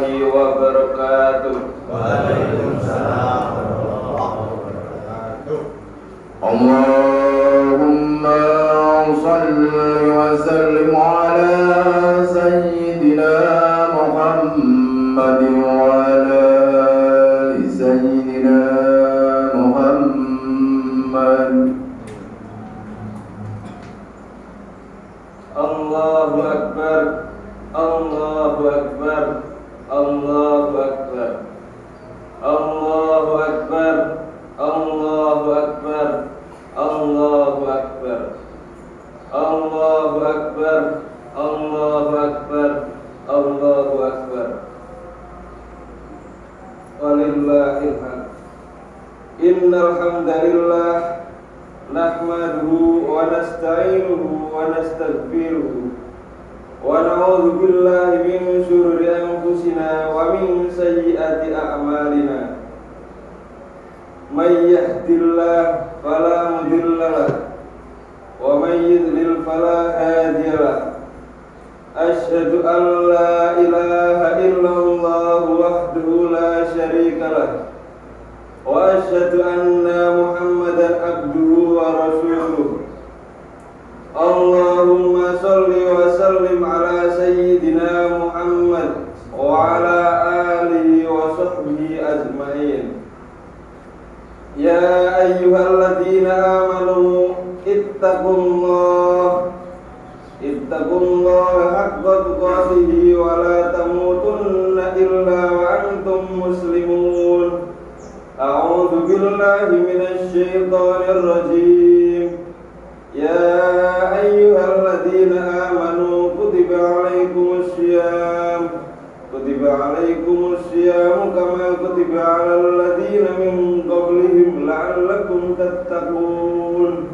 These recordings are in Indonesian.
warahmatullahi wabarakatuh. Waalaikumsalam warahmatullahi wabarakatuh. Allahumma salli wa sallim ala sayyidina Muhammadin wa ala ali sayyidina Muhammad. Allahu Akbar, Allahu Akbar, Allahu Akbar, Allahu Akbar, Allahu Akbar, Allahu Akbar, Allahu Akbar, Allahu Akbar, Allahu Akbar. Walillahil hamd. Innal hamdalillah nahmaduhu wa nasta'inuhu wa nastaghfiruhu wa na'udzu billahi min shururi anfusina wa min sayyiati a'malina. May yahdihillahu fala mudilla lahu wa may yudlil fala hadiya lahu. Asyhadu an la ilaha illallah wahdahu la syarika lahu wa asyhadu anna Muhammadan abduhu wa rasuluh. Allahumma salli wa sallim ala sayyidina Muhammad wa ala alihi wa sahbihi ajma'in. Ya ayyuhalladzina amanu ittaqullaha haqqa tuqatih wa la tamutunna illa wa antum muslimun. A'udzu billahi minasy syaithanir rajim. Ya ayyuhalladzina amanu kutiba 'alaikumus syiyam kama kutiba 'alal ladzina min qablihim la'allakum tattaqun.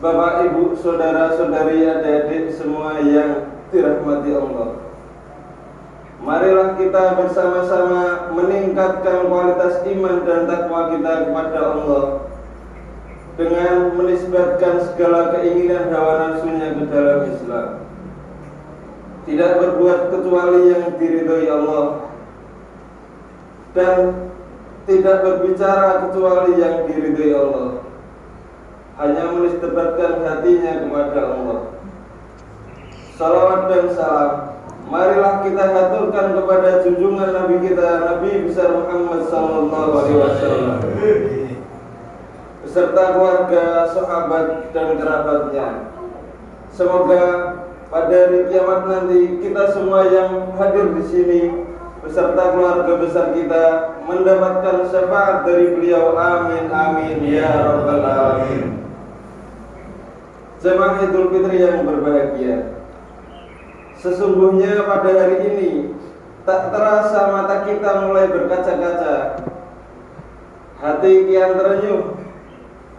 Bapak, Ibu, saudara-saudari, adik-adik semua yang dirahmati Allah, marilah kita bersama-sama meningkatkan kualitas iman dan takwa kita kepada Allah dengan menisbatkan segala keinginan hawa nafsunya ke dalam Islam. Tidak berbuat kecuali yang diridhoi Allah dan tidak berbicara kecuali yang diridhoi Allah. Hanya menisbatkan hatinya kepada Allah. Salawat dan salam marilah kita haturkan kepada junjungan Nabi kita, Nabi besar Muhammad sallallahu alaihi wasallam, beserta keluarga, sahabat dan kerabatnya. Semoga pada hari kiamat nanti kita semua yang hadir di sini beserta keluarga besar kita mendapatkan syafaat dari beliau. Amin amin ya rabbal alamin. Jemaah Idul Fitri yang berbahagia, sesungguhnya pada hari ini tak terasa mata kita mulai berkaca-kaca, hati kian terenyuh,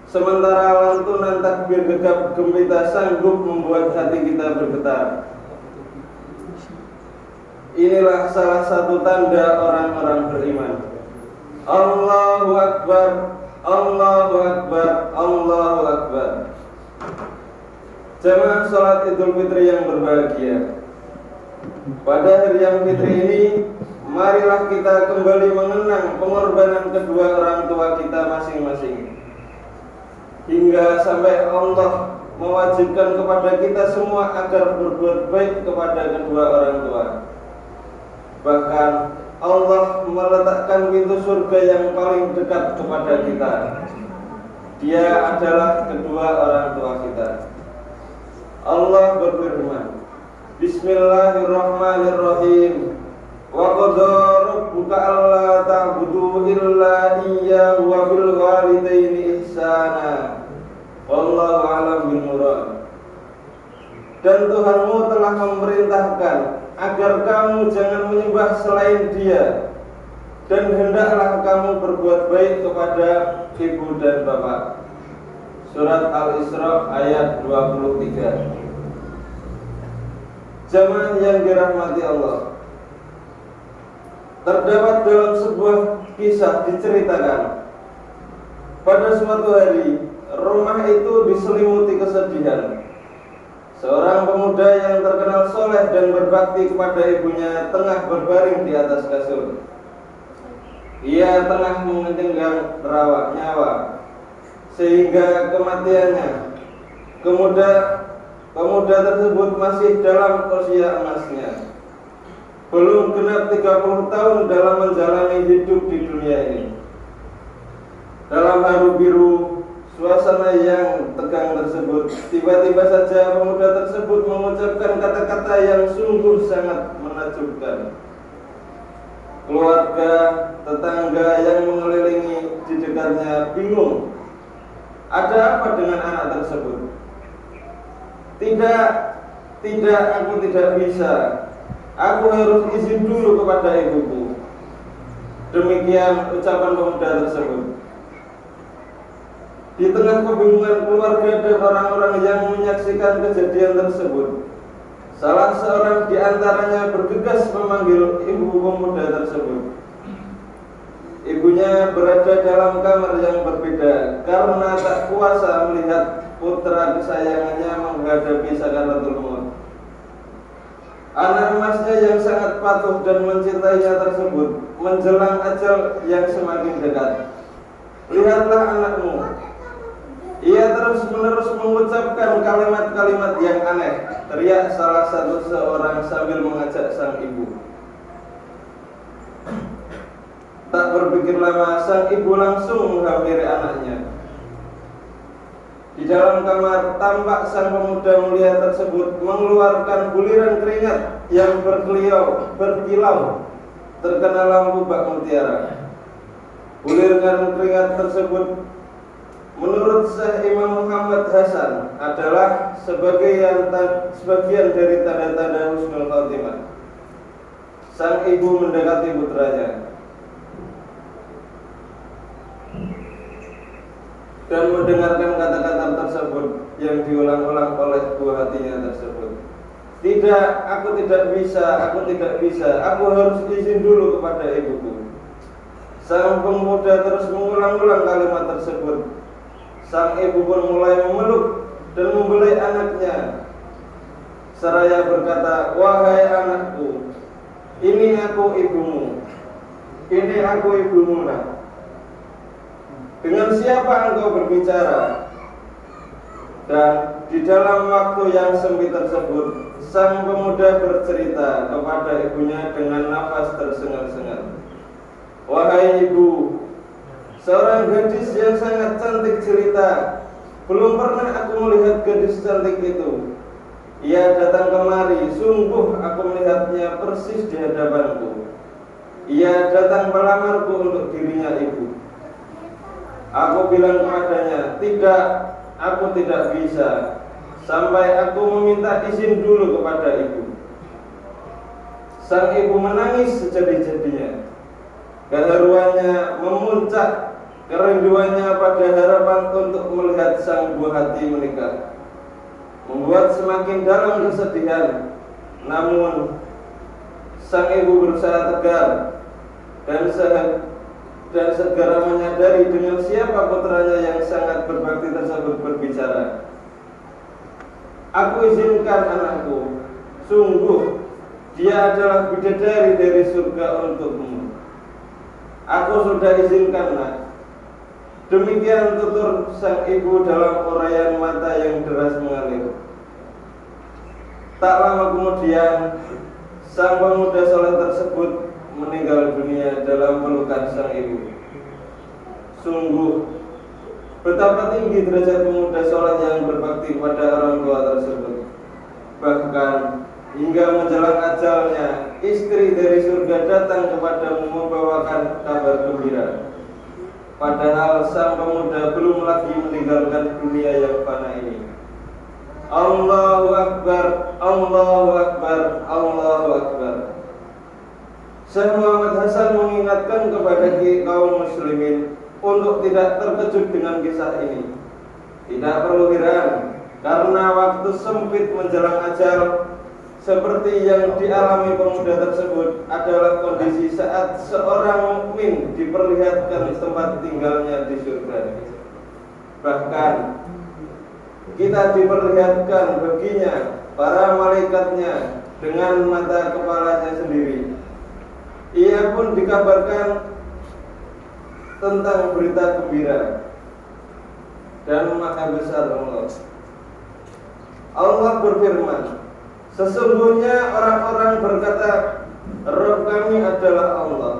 sementara lantunan takbir gegap gempita sanggup membuat hati kita bergetar. Inilah salah satu tanda orang-orang beriman. Allahu Akbar, Allahu Akbar, Allahu Akbar. Jemaah salat Idul Fitri yang berbahagia, pada hari yang fitri ini marilah kita kembali mengenang pengorbanan kedua orang tua kita masing-masing, hingga sampai Allah mewajibkan kepada kita semua agar berbuat baik kepada kedua orang tua. Bahkan Allah meletakkan pintu surga yang paling dekat kepada kita. Dia adalah kedua orang tua kita. Allah berfirman, Bismillahirrahmanirrahim. Wa qadara rabbuka alla ta'budu illa iyyahu wa bil walidaini ihsana. Wallahu a'lam bil murad. Dan Tuhanmu telah memerintahkan agar kamu jangan menyembah selain Dia, dan hendaklah kamu berbuat baik kepada ibu dan bapak. Surat Al-Isra ayat 23. Jamaah yang dirahmati Allah, terdapat dalam sebuah kisah diceritakan, pada suatu hari rumah itu diselimuti kesedihan. Seorang pemuda yang terkenal soleh dan berbakti kepada ibunya tengah berbaring di atas kasur. Ia tengah mengenggam rawak nyawa sehingga kematiannya. Pemuda tersebut masih dalam usia emasnya, belum genap 30 tahun dalam menjalani hidup di dunia ini. Dalam haru biru suasana yang tegang tersebut, tiba-tiba saja pemuda tersebut mengucapkan kata-kata yang sungguh sangat menakjubkan. Keluarga, tetangga yang mengelilingi di dekatnya bingung. Ada apa dengan anak tersebut? Tidak, aku tidak bisa. Aku harus izin dulu kepada ibuku. Demikian ucapan pemuda tersebut. Di tengah kebingungan keluarga dan orang-orang yang menyaksikan kejadian tersebut, salah seorang di antaranya bergegas memanggil ibu pemuda tersebut. Ibunya berada dalam kamar yang berbeda karena tak kuasa melihat putra kesayangannya menghadapi sakaratul maut. Anak emasnya yang sangat patuh dan mencintainya tersebut menjelang ajal yang semakin dekat. Lihatlah anakmu. Ia terus-menerus mengucapkan kalimat-kalimat yang aneh, teriak salah satu seorang sambil mengajak sang ibu. Tak berpikir lama, sang ibu langsung menghampiri anaknya. Di dalam kamar, tampak sang pemuda mulia tersebut mengeluarkan buliran keringat yang berkilau, terkena lampu bak mutiara. Buliran keringat tersebut menurut Syekh Imam Muhammad Hasan adalah sebagian dari tanda-tanda husnul khotimah. Sang ibu mendekati putranya dan mendengarkan kata-kata tersebut yang diulang-ulang oleh buah hatinya tersebut. Tidak, aku tidak bisa, aku harus izin dulu kepada ibuku. Sang pemuda terus mengulang-ulang kalimat tersebut. Sang ibu pun mulai memeluk dan membelai anaknya seraya berkata, wahai anakku, ini aku ibumu nak. Dengan siapa engkau berbicara? Dan di dalam waktu yang sempit tersebut, sang pemuda bercerita kepada ibunya dengan nafas tersengal-sengal. Wahai ibu, seorang gadis yang sangat cantik jelita. Belum pernah aku melihat gadis cantik itu. Ia datang kemari, sungguh aku melihatnya persis di hadapanku. Ia datang melamarku untuk dirinya ibu. Aku bilang kepadanya, tidak, aku tidak bisa, sampai aku meminta izin dulu kepada ibu. Sang ibu menangis sejadi-jadinya. Keharuannya memuncak, kerinduannya pada harapan untuk melihat sang buah hati menikah membuat semakin dalam kesedihan. Namun sang ibu berusaha tegar dan segera menyadari dengan siapa putranya yang sangat berbakti tersebut berbicara. Aku izinkan anakku, sungguh dia adalah bidadari dari surga untukmu. Aku sudah izinkan nak. Demikian tutur sang ibu dalam uraian mata yang deras mengalir. Tak lama kemudian, sang pemuda soleh tersebut meninggal dunia dalam pelukan sang ibu. Sungguh betapa tinggi derajat pemuda soleh yang berbakti pada orang tua tersebut. Bahkan hingga menjelang ajalnya, istri dari surga datang kepadamu membawakan kabar gembira. Padahal sang pemuda belum lagi meninggalkan dunia yang fana ini. Allahu Akbar, Allahu Akbar, Allahu Akbar. Syekh Muhammad Hasan mengingatkan kepada kaum muslimin untuk tidak terkejut dengan kisah ini. Tidak perlu heran, karena waktu sempit menjelang ajal seperti yang dialami pemuda tersebut adalah kondisi saat seorang mukmin diperlihatkan tempat tinggalnya di surga. Bahkan kita diperlihatkan baginya para malaikatnya dengan mata kepalanya sendiri. Ia pun dikabarkan tentang berita gembira dan maha besar Allah. Allah berfirman, sesungguhnya orang-orang berkata, Rabb kami adalah Allah.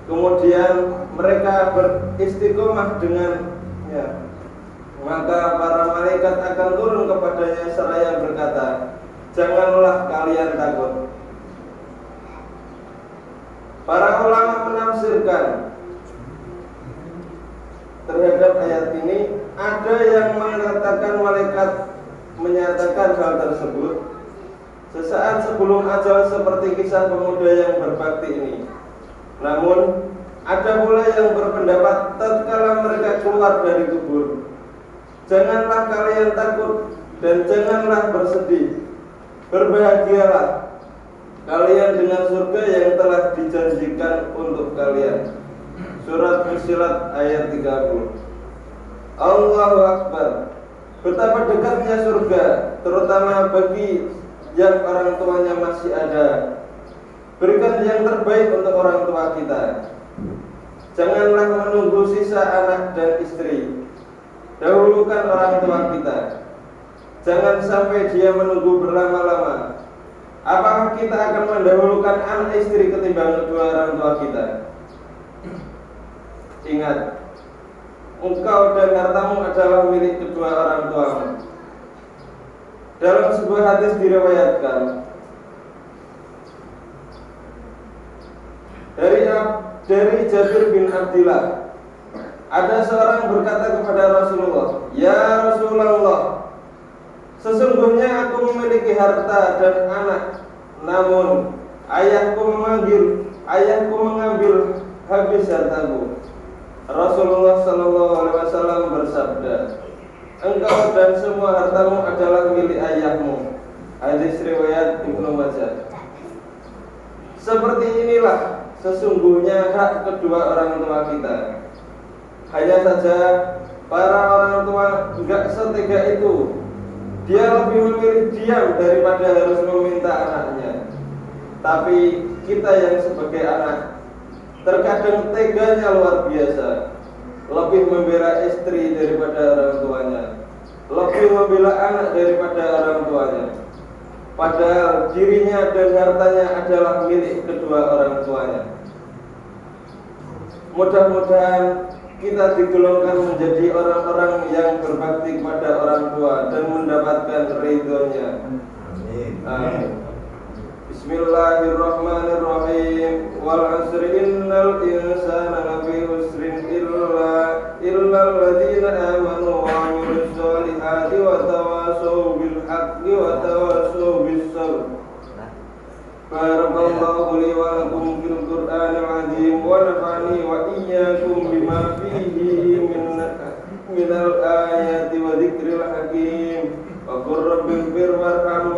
Kemudian mereka beristiqomah dengannya. Maka para malaikat akan turun kepadanya seraya berkata, janganlah kalian takut. Para ulama menafsirkan terhadap ayat ini, ada yang mengatakan malaikat menyatakan hal tersebut sesaat sebelum ajal seperti kisah pemuda yang berbakti ini. Namun ada pula yang berpendapat tatkala mereka keluar dari kubur, janganlah kalian takut dan janganlah bersedih. Berbahagialah kalian dengan surga yang telah dijanjikan untuk kalian. Surat Fussilat ayat 30. Allahu Akbar. Betapa dekatnya surga, terutama bagi yang orang tuanya masih ada. Berikan yang terbaik untuk orang tua kita. Janganlah menunggu sisa anak dan istri. Dahulukan orang tua kita. Jangan sampai dia menunggu berlama-lama. Apakah kita akan mendahulukan anak istri ketimbang kedua orang tua kita? Ingat, engkau dan hartamu adalah milik kedua orang tuamu. Dalam sebuah hadis diriwayatkan dari Jabir bin Abdillah, ada seorang berkata kepada Rasulullah, ya Rasulullah, sesungguhnya aku memiliki harta dan anak, namun ayahku mengambil habis hartaku. Rasulullah Shallallahu Alaihi Wasallam bersabda, engkau dan semua hartamu adalah milik ayahmu. Hadis riwayat Ibnu Majah. Seperti inilah sesungguhnya hak kedua orang tua kita. Hanya saja para orang tua enggak setega itu. Dia lebih memilih diam daripada harus meminta anaknya. Tapi kita yang sebagai anak terkadang teganya luar biasa, lebih membela istri daripada orang tuanya, lebih membela anak daripada orang tuanya, padahal dirinya dan hartanya adalah milik kedua orang tuanya. Mudah-mudahan kita digolongkan menjadi orang-orang yang berbakti kepada orang tua dan mendapatkan ridhonya. Amin. Bismillahirrahmanirrahim. Wal 'asri innal insana lafi khusrin illa alladziina aamanu wa 'amilus shalihati wa tawashaw bil haqqi wa tawashaw bis sabr. Barakallahu li wa lakum fil Qur'anil 'azim wa nafa'ani wa iyyakum bima fihi minal ayati wa dzikril hakim. Wa qur rabbighfir warham